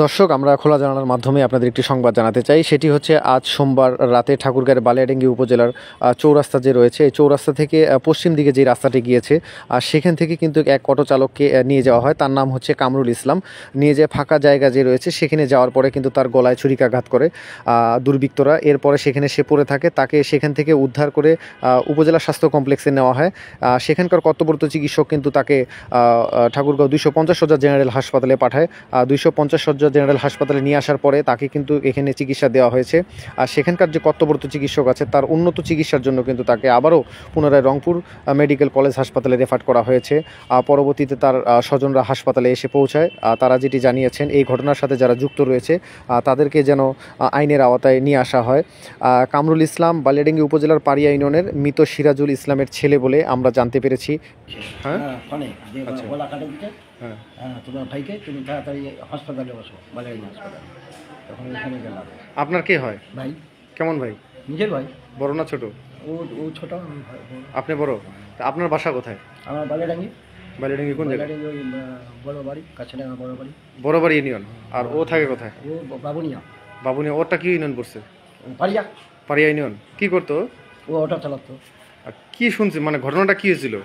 দর্শক, আমরা খোলা জানালার মাধ্যমে আপনাদের একটি সংবাদ জানাতে চাই। সেটি হচ্ছে আজ সোমবার রাতে ঠাকুরগাঁয়ের বালিয়াডাঙ্গি উপজেলার চৌরাস্তা যে রয়েছে, এই চৌরাস্তা থেকে পশ্চিম দিকে যে রাস্তাটি গিয়েছে, আর সেখান থেকে কিন্তু এক অটো চালককে নিয়ে যাওয়া হয়। তার নাম হচ্ছে কামরুল ইসলাম। নিয়ে যে ফাঁকা জায়গা যে রয়েছে সেখানে যাওয়ার পরে কিন্তু তার গলায় ছুরিকাঘাত করে দুর্বৃত্তরা। এরপরে সেখানে সে পড়ে থাকে, তাকে সেখান থেকে উদ্ধার করে উপজেলা স্বাস্থ্য কমপ্লেক্সে নেওয়া হয়। সেখানকার কর্তব্যরত চিকিৎসক কিন্তু তাকে ঠাকুরগাঁও 250 শয্যা জেনারেল হাসপাতালে পাঠায়। 250 শয্যা জেনারেল হাসপাতালে নিয়ে আসার পরে তাকে কিন্তু এখানে চিকিৎসা দেওয়া হয়েছে। আর সেখানকার যে কর্তব্যরত চিকিৎসক আছে তার উন্নত চিকিৎসার জন্য কিন্তু তাকে আবারও পুনরায় রংপুর মেডিকেল কলেজ হাসপাতালে রেফার করা হয়েছে। পরবর্তীতে তার স্বজনরা হাসপাতালে এসে পৌঁছায়। তারা যেটি জানিয়েছেন, এই ঘটনার সাথে যারা যুক্ত রয়েছে তাদেরকে যেন আইনের আওতায় নিয়ে আসা হয়। কামরুল ইসলাম বালিয়াডাঙ্গি উপজেলার পাড়িয়া ইউনিয়নের মৃত সিরাজুল ইসলামের ছেলে বলে আমরা জানতে পেরেছি। হ্যাঁ, তোমার ভাইকে তুমি তাড়াতাড়ি হাসপাতালে বসো, বালিয়াডাঙ্গি হাসপাতালে। তখন এখানে গেলাম। আপনার কে হয়? ভাই। কেমন ভাই? নিজের ভাই। বড় না ছোট? ও ছোট, আমি আপনি বড়। তা আপনার বাসা কোথায়? আমার বালিয়াডাঙ্গি। বালিয়াডাঙ্গি কোন জায়গায়? ওই বড় বাড়ি, কাছেডাঙ্গা বড় বাড়ি। বড় বাড়ি ইউনিয়ন। আর ও থাকে কোথায়? ও বাবুনিয়া। বাবুনিয়া। ওরটা কি ইউনিয়ন পড়ছে? পারিয়া। পাড়িয়া ইউনিয়ন। কি করতো? ও অটো চালাতো। আর কি শুনছি, মানে ঘটনাটা কি হয়েছিল?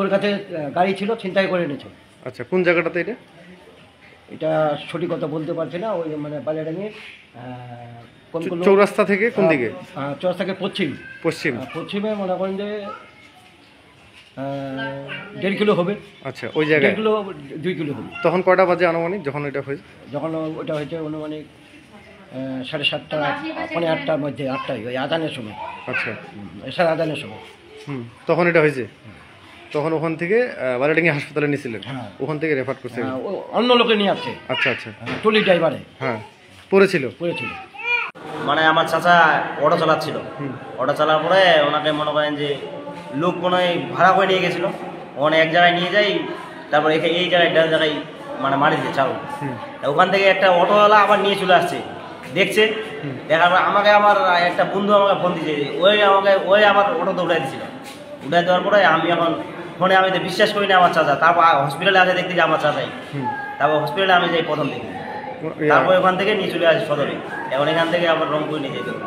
ওর কাছে গাড়ি ছিল, ছিনতাই করে এনেছে। আচ্ছা, কোন জায়গাটাতে এটা? এটা সঠিক কথা বলতে পারছি না। ওই মানে বালিয়াডাঙ্গি চৌরাস্তা থেকে কোন দিকে? চৌরাস্তা থেকে পশ্চিম। পশ্চিমে মনে করেন যে 1.5 কিলো হবে। আচ্ছা, ওই জায়গায় 2 কিলো হবে। তখন কয়টা বাজে আনুমানিক যখন ওইটা হয়েছে? যখন ওটা হয়েছে অনুমানিক 7:30, 8:30 মধ্যে, 8টায়, ওই আদানের সময়। আচ্ছা, এসার আদানের সময়। তখন এটা হয়েছে। তখন ওখান থেকে বালিয়াডাঙ্গি হাসপাতালে নিয়েছিলেন? হ্যাঁ। ওখান থেকে রেফার করছে? অন্য লোকে নিয়ে আসছে। আচ্ছা আচ্ছা। টলি ড্রাইভারে। হ্যাঁ, পড়েছিল। মানে আমার চাচা অটো চালাচ্ছিল। অটো চালার পরে ওনাকে মনে করেন যে লোক মনে হয় ভাড়া করে নিয়ে গেছিলো। ওখানে এক জায়গায় নিয়ে যাই, তারপরে এই জায়গায় ডান জায়গায় মানে মারি দিচ্ছে চালু। ওখান থেকে একটা অটোওয়ালা আবার নিয়ে চলে আসছে, দেখছে। দেখার পর আমাকে আমার একটা বন্ধু আমাকে ফোন দিয়েছে, ওই আমার অটোতে উঠাই দিয়েছিল। উঠাই দেওয়ার পরে আমি এখন ফোনে আমি তো বিশ্বাস করি না আমার চাচা। তারপর হসপিটালে আসে দেখতে যে আমার চাচাই। তারপর হসপিটালে আমি যাই প্রথম থেকে। তারপর ওখান থেকে নিয়ে চলে আসি সদরে। এখন এখান থেকে আবার রংপুর নিয়ে যেতে হবে।